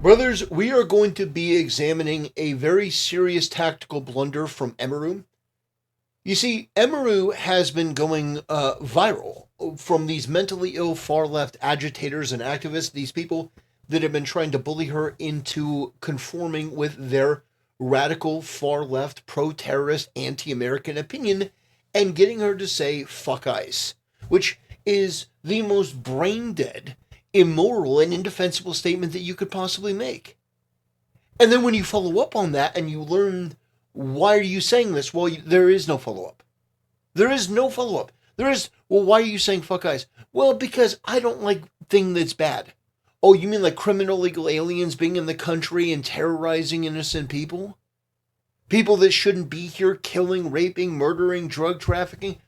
Brothers, we are going to be examining a very serious tactical blunder from Emiru. You see, Emiru has been going viral from these mentally ill far left agitators and activists, these people that have been trying to bully her into conforming with their radical far left pro terrorist anti American opinion and getting her to say fuck ICE, which is the most brain dead, immoral, and indefensible statement that you could possibly make. And then when you follow up on that and you learn why are you saying this, well, there is no follow up. There is no follow up. There is, well, why are you saying fuck ICE? Well, because I don't like thing that's bad. Oh, you mean like criminal illegal aliens being in the country and terrorizing innocent people? People that shouldn't be here, killing, raping, murdering, drug trafficking?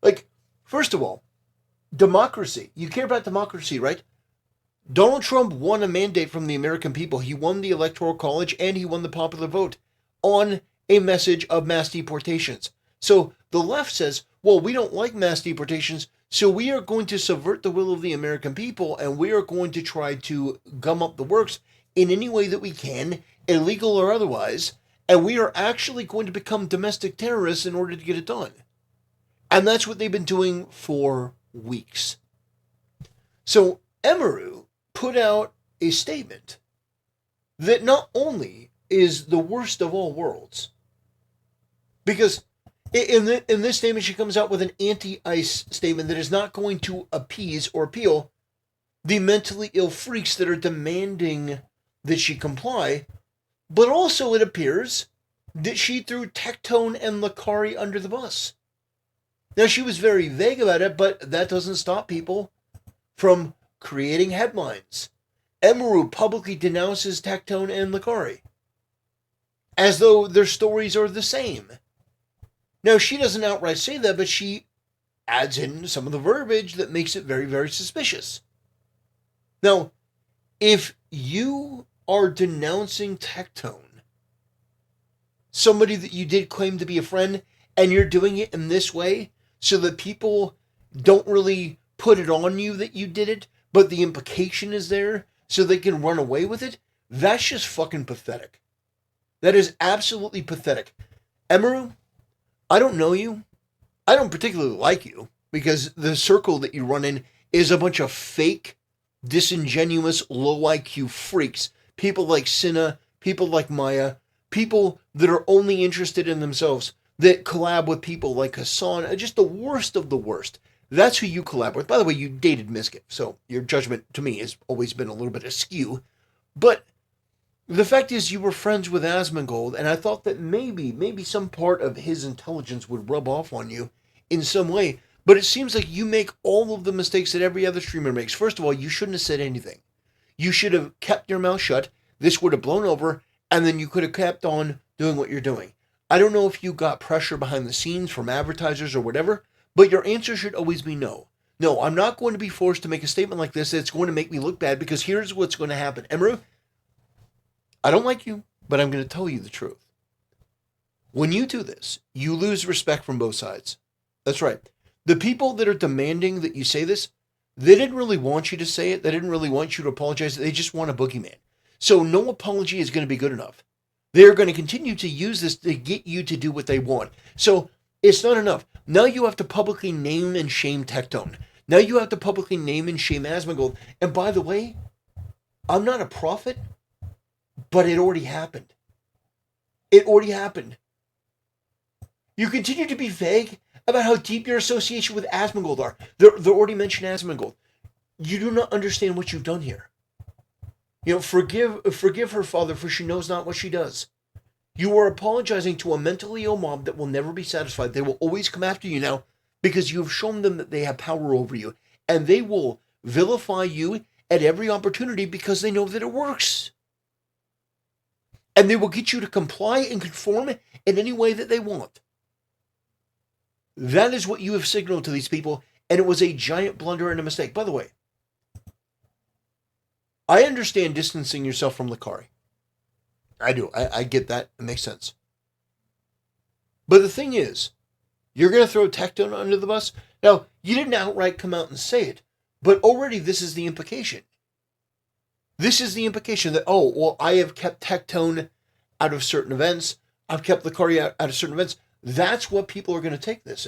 Like, first of all, democracy. You care about democracy, right? Donald Trump won a mandate from the American people. He won the Electoral College and he won the popular vote on a message of mass deportations. So the left says, well, we don't like mass deportations, so we are going to subvert the will of the American people and we are going to try to gum up the works in any way that we can, illegal or otherwise, and we are actually going to become domestic terrorists in order to get it done. And that's what they've been doing for weeks. So Emiru put out a statement that not only is the worst of all worlds, because in this statement she comes out with an anti-ICE statement that is not going to appease or appeal the mentally ill freaks that are demanding that she comply, but also it appears that she threw Tectone and Lakari under the bus. Now, she was very vague about it, but that doesn't stop people from creating headlines. Emiru publicly denounces Tectone and Lakari, as though their stories are the same. Now, she doesn't outright say that, but she adds in some of the verbiage that makes it very, very suspicious. Now, if you are denouncing Tectone, somebody that you did claim to be a friend, and you're doing it in this way so that people don't really put it on you that you did it, but the implication is there so they can run away with it, that's just fucking pathetic. That is absolutely pathetic. Emiru, I don't know you. I don't particularly like you because the circle that you run in is a bunch of fake, disingenuous, low IQ freaks. People like Cinna, people like Maya, people that are only interested in themselves, that collab with people like Hassan, just the worst of the worst. That's who you collab with. By the way, you dated Miskiff, so your judgment to me has always been a little bit askew. But the fact is you were friends with Asmongold, and I thought that maybe some part of his intelligence would rub off on you in some way. But it seems like you make all of the mistakes that every other streamer makes. First of all, you shouldn't have said anything. You should have kept your mouth shut. This would have blown over, and then you could have kept on doing what you're doing. I don't know if you got pressure behind the scenes from advertisers or whatever, but your answer should always be no. No, I'm not going to be forced to make a statement like this that's going to make me look bad, because here's what's going to happen. Emiru, I don't like you, but I'm going to tell you the truth. When you do this, you lose respect from both sides. That's right. The people that are demanding that you say this, they didn't really want you to say it. They didn't really want you to apologize. They just want a boogeyman. So no apology is going to be good enough. They're going to continue to use this to get you to do what they want. So it's not enough. Now you have to publicly name and shame Tectone. Now you have to publicly name and shame Asmongold. And by the way, I'm not a prophet, but it already happened. It already happened. You continue to be vague about how deep your association with Asmongold are. They're already mentioned Asmongold. You do not understand what you've done here. You know, forgive her, Father, for she knows not what she does. You are apologizing to a mentally ill mob that will never be satisfied. They will always come after you now because you have shown them that they have power over you. And they will vilify you at every opportunity because they know that it works. And they will get you to comply and conform in any way that they want. That is what you have signaled to these people, and it was a giant blunder and a mistake. By the way, I understand distancing yourself from Lakari. I do. I get that. It makes sense. But the thing is, you're going to throw Tectone under the bus? Now, you didn't outright come out and say it, but already this is the implication. This is the implication that, oh, well, I have kept Tectone out of certain events. I've kept Lucario out of certain events. That's what people are going to take this.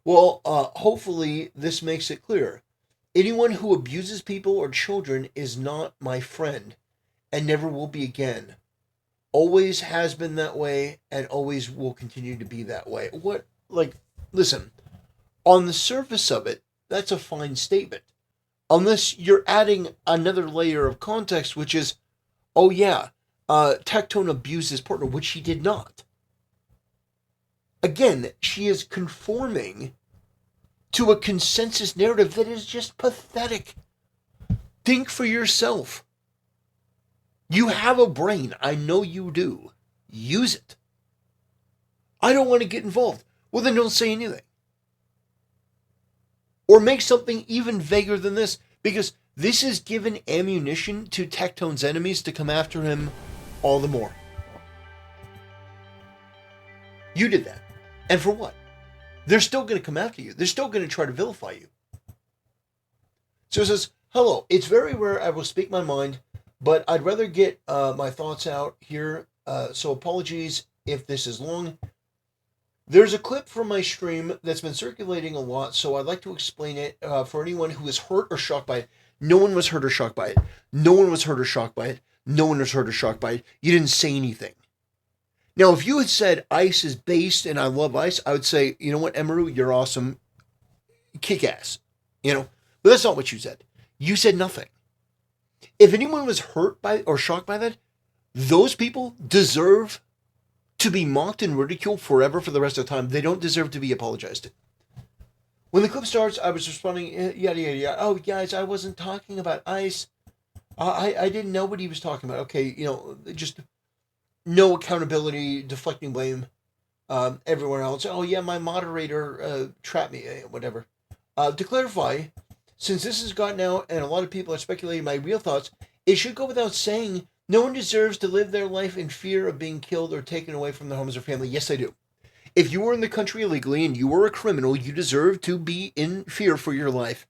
Well, hopefully this makes it clear. Anyone who abuses people or children is not my friend and never will be again. Always has been that way and always will continue to be that way. What, like, listen, on the surface of it, that's a fine statement. Unless you're adding another layer of context, which is, oh yeah, Tectone abused his partner, which he did not. Again, she is conforming to a consensus narrative that is just pathetic. Think for yourself. You have a brain. I know you do. Use it. I don't want to get involved. Well, then don't say anything. Or make something even vaguer than this, because this is given ammunition to Tectone's enemies to come after him all the more. You did that. And for what? They're still going to come after you. They're still going to try to vilify you. So it says, hello, it's very rare I will speak my mind, but I'd rather get my thoughts out here. So apologies if this is long. There's a clip from my stream that's been circulating a lot, so I'd like to explain it for anyone who is hurt or shocked by it. No one was hurt or shocked by it. No one was hurt or shocked by it. No one was hurt or shocked by it. You didn't say anything. Now, if you had said Ice is based and I love Ice, I would say, you know what, Emiru, you're awesome. Kick ass. You know? But that's not what you said. You said nothing. If anyone was hurt by or shocked by that, those people deserve to be mocked and ridiculed forever for the rest of the time. They don't deserve to be apologized to. When the clip starts, I was responding, yada, yada, yada. Oh, guys, I wasn't talking about Ice. I didn't know what he was talking about. Okay, you know, just no accountability, deflecting blame, everyone else. Oh, yeah, my moderator trapped me, whatever. To clarify, since this has gotten out and a lot of people are speculating my real thoughts, it should go without saying no one deserves to live their life in fear of being killed or taken away from their homes or family. Yes, I do. If you were in the country illegally and you were a criminal, you deserve to be in fear for your life.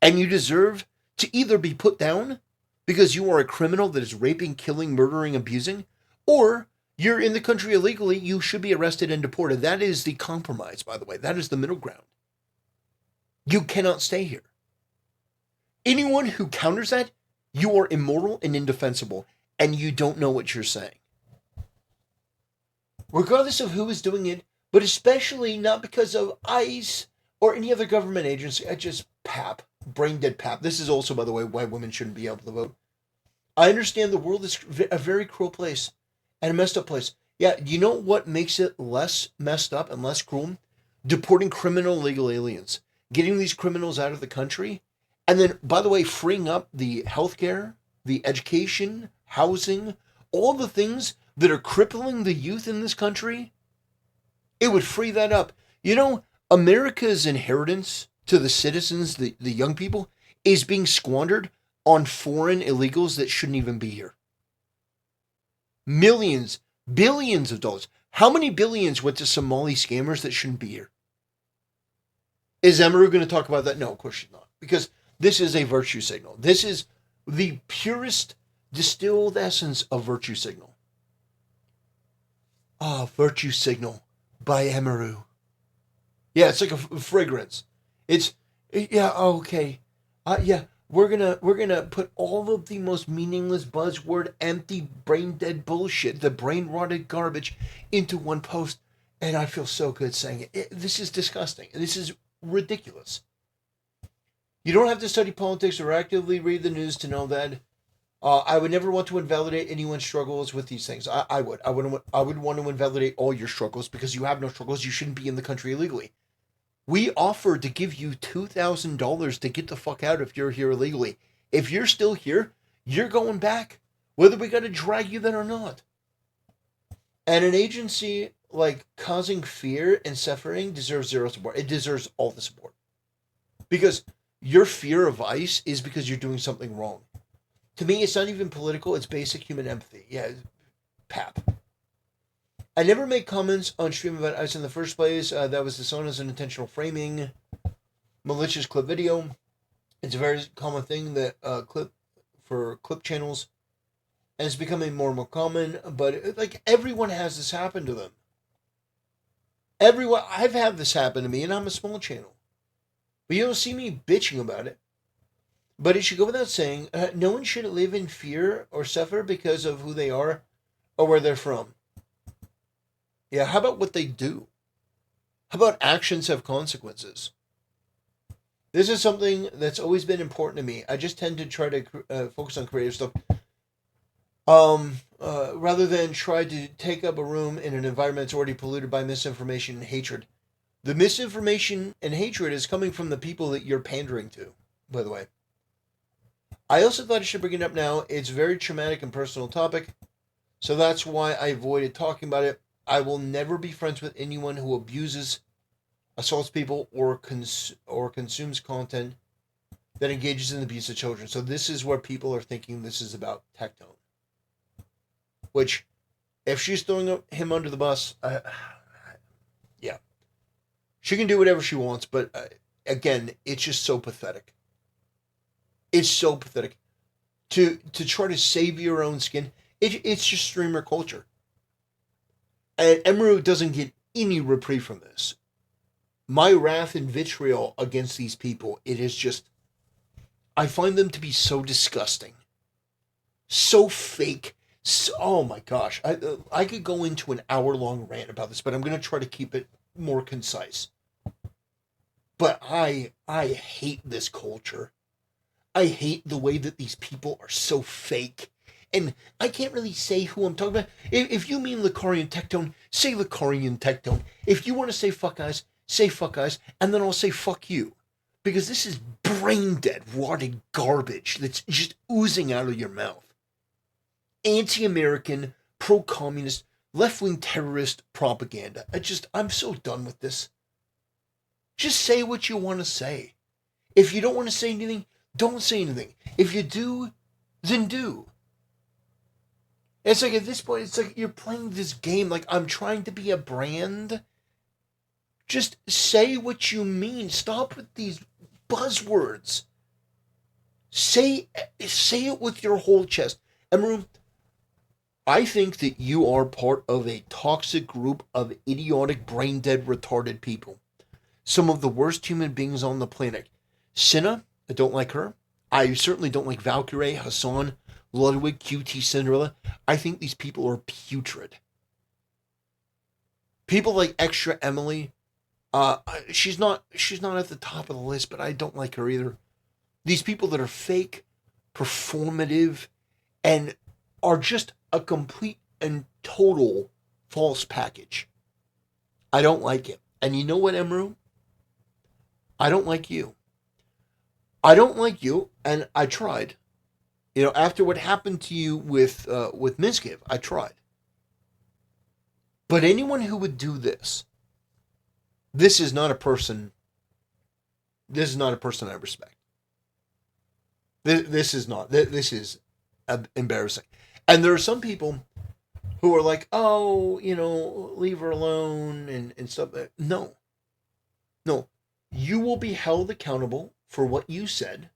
And you deserve to either be put down because you are a criminal that is raping, killing, murdering, abusing, or you're in the country illegally, you should be arrested and deported. That is the compromise, by the way. That is the middle ground. You cannot stay here. Anyone who counters that, you are immoral and indefensible, and you don't know what you're saying. Regardless of who is doing it, but especially not because of ICE or any other government agency, I just pap, brain dead pap. This is also, by the way, why women shouldn't be able to vote. I understand the world is a very cruel place and a messed up place. Yeah, you know what makes it less messed up and less cruel? Deporting criminal illegal aliens, getting these criminals out of the country, and then, by the way, freeing up the healthcare, the education, housing, all the things that are crippling the youth in this country. It would free that up. You know, America's inheritance to the citizens, the young people, is being squandered on foreign illegals that shouldn't even be here. Millions, billions of dollars. How many billions went to Somali scammers that shouldn't be here? Is Emiru going to talk about that? No, of course she's not. Because this is a virtue signal. This is the purest distilled essence of virtue signal. Virtue signal by Emiru. Yeah, it's like a fragrance. It's, yeah, okay. Yeah, we're gonna put all of the most meaningless buzzword, empty, brain dead bullshit, the brain rotted garbage into one post, and I feel so good saying it. This is disgusting. This is ridiculous. You don't have to study politics or actively read the news to know that. I would never want to invalidate anyone's struggles with these things. I would want to invalidate all your struggles because you have no struggles. You shouldn't be in the country illegally. We offered to give you $2,000 to get the fuck out if you're here illegally. If you're still here, you're going back, whether we got to drag you then or not. And an agency like causing fear and suffering deserves zero support. It deserves all the support. Because your fear of ICE is because you're doing something wrong. To me, it's not even political. It's basic human empathy. Yeah, pap. I never make comments on stream about ICE in the first place. That was dishonest as an intentional framing. Malicious clip video. It's a very common thing that clip for clip channels, and it's becoming more and more common. But like everyone has this happen to them. Everyone, I've had this happen to me, and I'm a small channel. But you don't see me bitching about it. But it should go without saying, no one should live in fear or suffer because of who they are or where they're from. Yeah, how about what they do? How about actions have consequences? This is something that's always been important to me. I just tend to try to focus on creative stuff. Rather than try to take up a room in an environment that's already polluted by misinformation and hatred. The misinformation and hatred is coming from the people that you're pandering to, by the way. I also thought I should bring it up now. It's a very traumatic and personal topic, so that's why I avoided talking about it. I will never be friends with anyone who abuses, assaults people, or consumes content that engages in the abuse of children. So this is where people are thinking this is about Tectone. Which, if she's throwing him under the bus, yeah. She can do whatever she wants, but again, it's just so pathetic. It's so pathetic. To try to save your own skin, it's just streamer culture. And Emiru doesn't get any reprieve from this. My wrath and vitriol against these people, it is just, I find them to be so disgusting. So fake. So, oh my gosh. I could go into an hour-long rant about this, but I'm going to try to keep it more concise. But I hate this culture. I hate the way that these people are so fake. And I can't really say who I'm talking about. If you mean Lucarian Tectone, say Lucarian Tectone. If you want to say fuck guys, say fuck guys, and then I'll say fuck you. Because this is brain-dead, rotted garbage that's just oozing out of your mouth. Anti-American, pro-communist, left-wing terrorist propaganda. I'm so done with this. Just say what you want to say. If you don't want to say anything, don't say anything. If you do, then do. It's like at this point, it's like you're playing this game like I'm trying to be a brand. Just say what you mean. Stop with these buzzwords. Say it with your whole chest. Emiru, I think that you are part of a toxic group of idiotic, brain-dead, retarded people. Some of the worst human beings on the planet. Cinna, I don't like her. I certainly don't like Valkyrie, Hassan, Ludwig, QT, Cinderella. I think these people are putrid. People like Extra Emily, she's not at the top of the list, but I don't like her either. These people that are fake, performative, and are just a complete and total false package. I don't like it. And you know what, Emiru? I don't like you. I don't like you, and I tried. You know, after what happened to you with Minskiv, I tried. But anyone who would do this is not a person. This is not a person I respect. This is not. This is embarrassing. And there are some people who are like, oh, you know, leave her alone and stuff. No. You will be held accountable for what you said.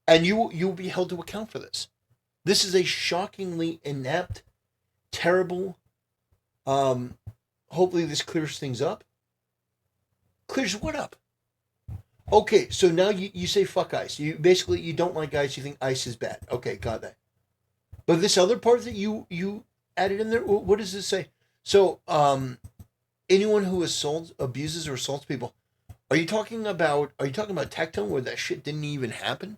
And you will be held to account for this. This is a shockingly inept, terrible, hopefully this clears things up. Clears what up? Okay, so now you say fuck ICE. You don't like ICE, you think ICE is bad. Okay, got that. But this other part that you added in there, what does this say? So, anyone who abuses or assaults people, are you talking about Tectone where that shit didn't even happen?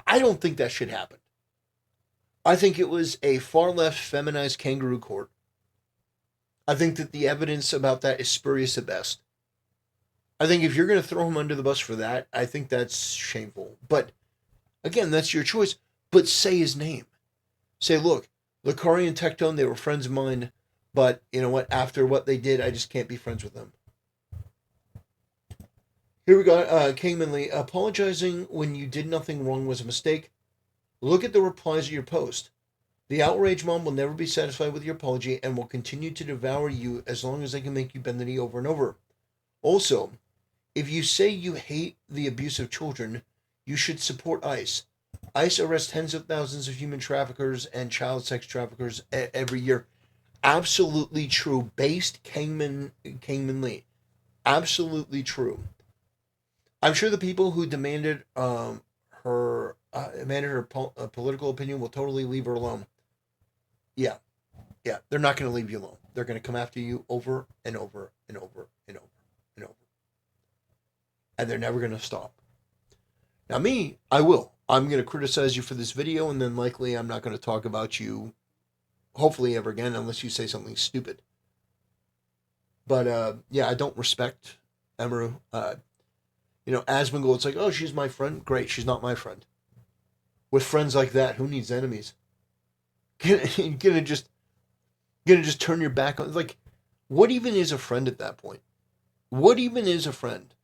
I don't think that shit happened. I think it was a far left feminized kangaroo court. I think that the evidence about that is spurious at best. I think if you're going to throw him under the bus for that, I think that's shameful. But again, that's your choice. But say his name. Say, look, Lucari and Tectone, they were friends of mine, but you know what? After what they did, I just can't be friends with them. Here we go. King Minley, apologizing when you did nothing wrong was a mistake. Look at the replies of your post. The outrage mom will never be satisfied with your apology and will continue to devour you as long as they can make you bend the knee over and over. Also, if you say you hate the abuse of children, you should support ICE. ICE arrests tens of thousands of human traffickers and child sex traffickers every year. Absolutely true. Based Kingman Lee. Absolutely true. I'm sure the people who demanded her political opinion will totally leave her alone. Yeah, yeah, they're not going to leave you alone. They're going to come after you over and over and over and over and over, and they're never going to stop. Now, me, I will. I'm going to criticize you for this video, and then likely I'm not going to talk about you, hopefully, ever again, unless you say something stupid. But yeah, I don't respect Emiru. Asmongold, it's like, oh, she's my friend. Great, she's not my friend. With friends like that, who needs enemies? You're gonna just turn your back on, like, what even is a friend at that point? What even is a friend?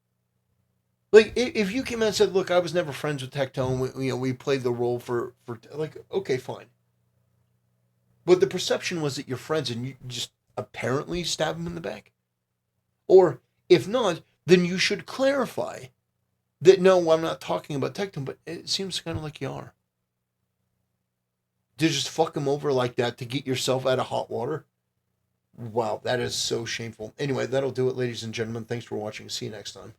Like, if you came out and said, look, I was never friends with Tectone, we played the role for like, okay, fine. But the perception was that you're friends and you just apparently stab him in the back. Or if not, then you should clarify that, no, I'm not talking about Tectone, but it seems kind of like you are. To just fuck him over like that to get yourself out of hot water? Wow, that is so shameful. Anyway, that'll do it, ladies and gentlemen. Thanks for watching. See you next time.